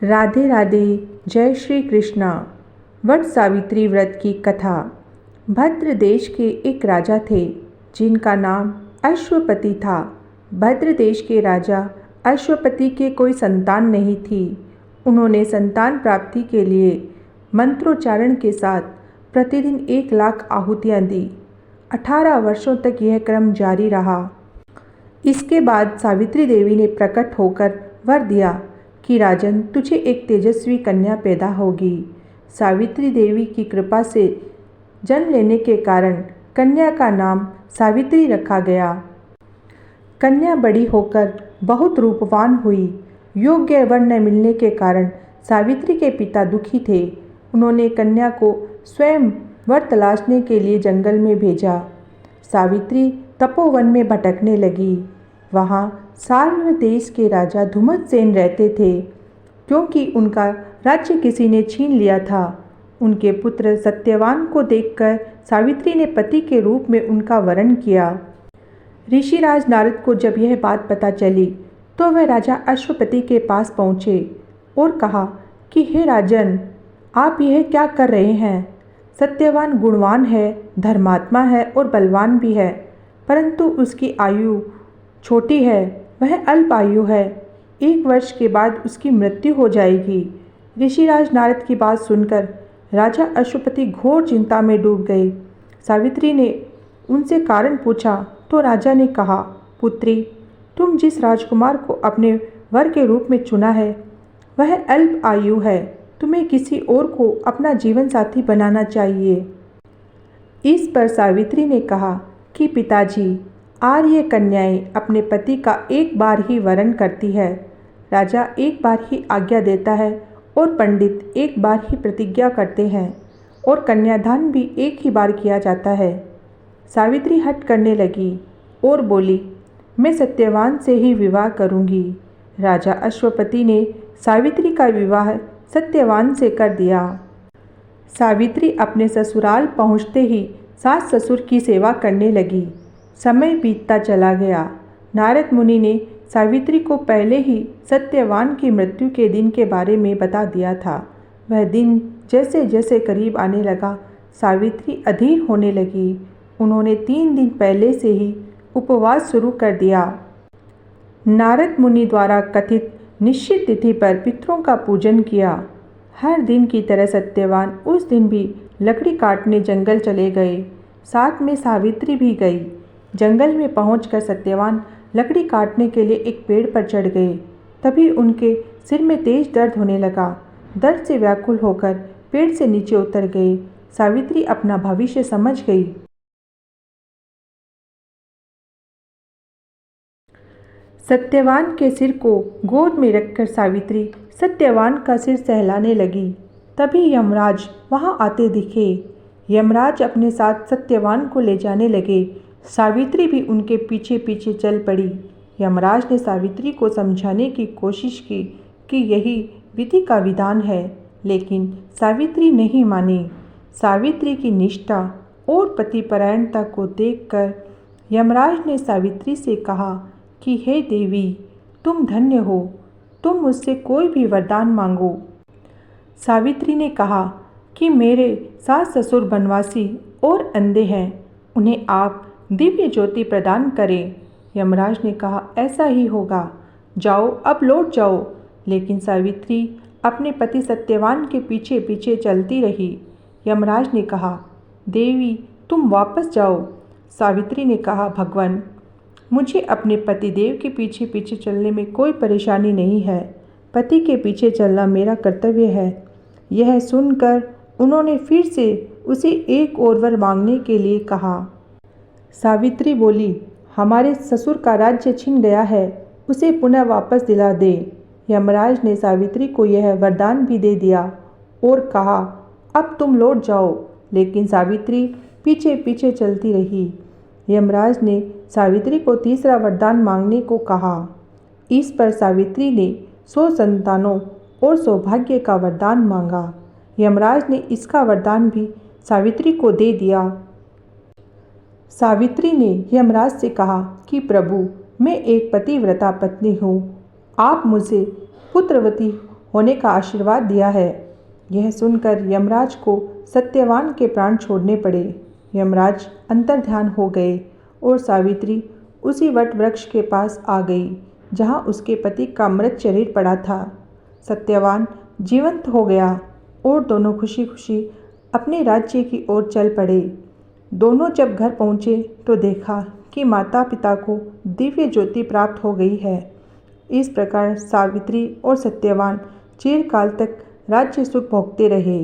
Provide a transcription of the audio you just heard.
राधे राधे। जय श्री कृष्णा। वट सावित्री व्रत की कथा। भद्र देश के एक राजा थे जिनका नाम अश्वपति था। भद्र देश के राजा अश्वपति के कोई संतान नहीं थी। उन्होंने संतान प्राप्ति के लिए मंत्रोच्चारण के साथ प्रतिदिन 1,00,000 आहुतियाँ दी। 18 वर्षों तक यह क्रम जारी रहा। इसके बाद सावित्री देवी ने प्रकट होकर वर दिया कि राजन, तुझे एक तेजस्वी कन्या पैदा होगी। सावित्री देवी की कृपा से जन्म लेने के कारण कन्या का नाम सावित्री रखा गया। कन्या बड़ी होकर बहुत रूपवान हुई। योग्य वर न मिलने के कारण सावित्री के पिता दुखी थे। उन्होंने कन्या को स्वयं वर तलाशने के लिए जंगल में भेजा। सावित्री तपोवन में भटकने लगी। वहाँ साल्व देश के राजा धुमतसेन रहते थे। क्योंकि उनका राज्य किसी ने छीन लिया था, उनके पुत्र सत्यवान को देखकर सावित्री ने पति के रूप में उनका वरण किया। ऋषिराज नारद को जब यह बात पता चली तो वह राजा अश्वपति के पास पहुँचे और कहा कि हे राजन, आप यह क्या कर रहे हैं? सत्यवान गुणवान है, धर्मात्मा है और बलवान भी है, परंतु उसकी आयु छोटी है, वह अल्प आयु है। 1 वर्ष के बाद उसकी मृत्यु हो जाएगी। ऋषिराज नारद की बात सुनकर राजा अश्वपति घोर चिंता में डूब गए। सावित्री ने उनसे कारण पूछा तो राजा ने कहा, पुत्री, तुम जिस राजकुमार को अपने वर के रूप में चुना है वह अल्प आयु है। तुम्हें किसी और को अपना जीवन साथी बनाना चाहिए। इस पर सावित्री ने कहा कि पिताजी, आर्य कन्याएं अपने पति का एक बार ही वरण करती है। राजा एक बार ही आज्ञा देता है और पंडित एक बार ही प्रतिज्ञा करते हैं और कन्यादान भी एक ही बार किया जाता है। सावित्री हट करने लगी और बोली, मैं सत्यवान से ही विवाह करूंगी। राजा अश्वपति ने सावित्री का विवाह सत्यवान से कर दिया। सावित्री अपने ससुराल पहुँचते ही सास ससुर की सेवा करने लगी। समय बीतता चला गया। नारद मुनि ने सावित्री को पहले ही सत्यवान की मृत्यु के दिन के बारे में बता दिया था। वह दिन जैसे जैसे करीब आने लगा, सावित्री अधीर होने लगी। उन्होंने 3 दिन पहले से ही उपवास शुरू कर दिया। नारद मुनि द्वारा कथित निश्चित तिथि पर पितरों का पूजन किया। हर दिन की तरह सत्यवान उस दिन भी लकड़ी काटने जंगल चले गए। साथ में सावित्री भी गई। जंगल में पहुंचकर सत्यवान लकड़ी काटने के लिए एक पेड़ पर चढ़ गए। तभी उनके सिर में तेज दर्द होने लगा। दर्द से व्याकुल होकर पेड़ से नीचे उतर गए। सावित्री अपना भविष्य समझ गई। सत्यवान के सिर को गोद में रखकर सावित्री सत्यवान का सिर सहलाने लगी। तभी यमराज वहां आते दिखे। यमराज अपने साथ सत्यवान को ले जाने लगे। सावित्री भी उनके पीछे पीछे चल पड़ी। यमराज ने सावित्री को समझाने की कोशिश की कि यही विधि का विधान है, लेकिन सावित्री नहीं मानी। सावित्री की निष्ठा और पतिपरायणता को देखकर यमराज ने सावित्री से कहा कि हे देवी, तुम धन्य हो, तुम मुझसे कोई भी वरदान मांगो। सावित्री ने कहा कि मेरे सास ससुर बनवासी और अंधे हैं, उन्हें आप दिव्य ज्योति प्रदान करें। यमराज ने कहा, ऐसा ही होगा, जाओ अब लौट जाओ। लेकिन सावित्री अपने पति सत्यवान के पीछे पीछे चलती रही। यमराज ने कहा, देवी, तुम वापस जाओ। सावित्री ने कहा, भगवान, मुझे अपने पतिदेव के पीछे पीछे चलने में कोई परेशानी नहीं है। पति के पीछे चलना मेरा कर्तव्य है। यह सुनकर उन्होंने फिर से उसे एक और वर मांगने के लिए कहा। सावित्री बोली, हमारे ससुर का राज्य छिन गया है, उसे पुनः वापस दिला दे। यमराज ने सावित्री को यह वरदान भी दे दिया और कहा, अब तुम लौट जाओ। लेकिन सावित्री पीछे पीछे चलती रही। यमराज ने सावित्री को तीसरा वरदान मांगने को कहा। इस पर सावित्री ने 100 संतानों और सौभाग्य का वरदान मांगा। यमराज ने इसका वरदान भी सावित्री को दे दिया। सावित्री ने यमराज से कहा कि प्रभु, मैं एक पतिव्रता पत्नी हूँ, आप मुझे पुत्रवती होने का आशीर्वाद दिया है। यह सुनकर यमराज को सत्यवान के प्राण छोड़ने पड़े। यमराज अंतर्ध्यान हो गए और सावित्री उसी वट वृक्ष के पास आ गई जहाँ उसके पति का मृत शरीर पड़ा था। सत्यवान जीवंत हो गया और दोनों खुशी खुशी अपने राज्य की ओर चल पड़े। दोनों जब घर पहुँचे तो देखा कि माता पिता को दिव्य ज्योति प्राप्त हो गई है। इस प्रकार सावित्री और सत्यवान चिरकाल तक राज्य सुख भोगते रहे।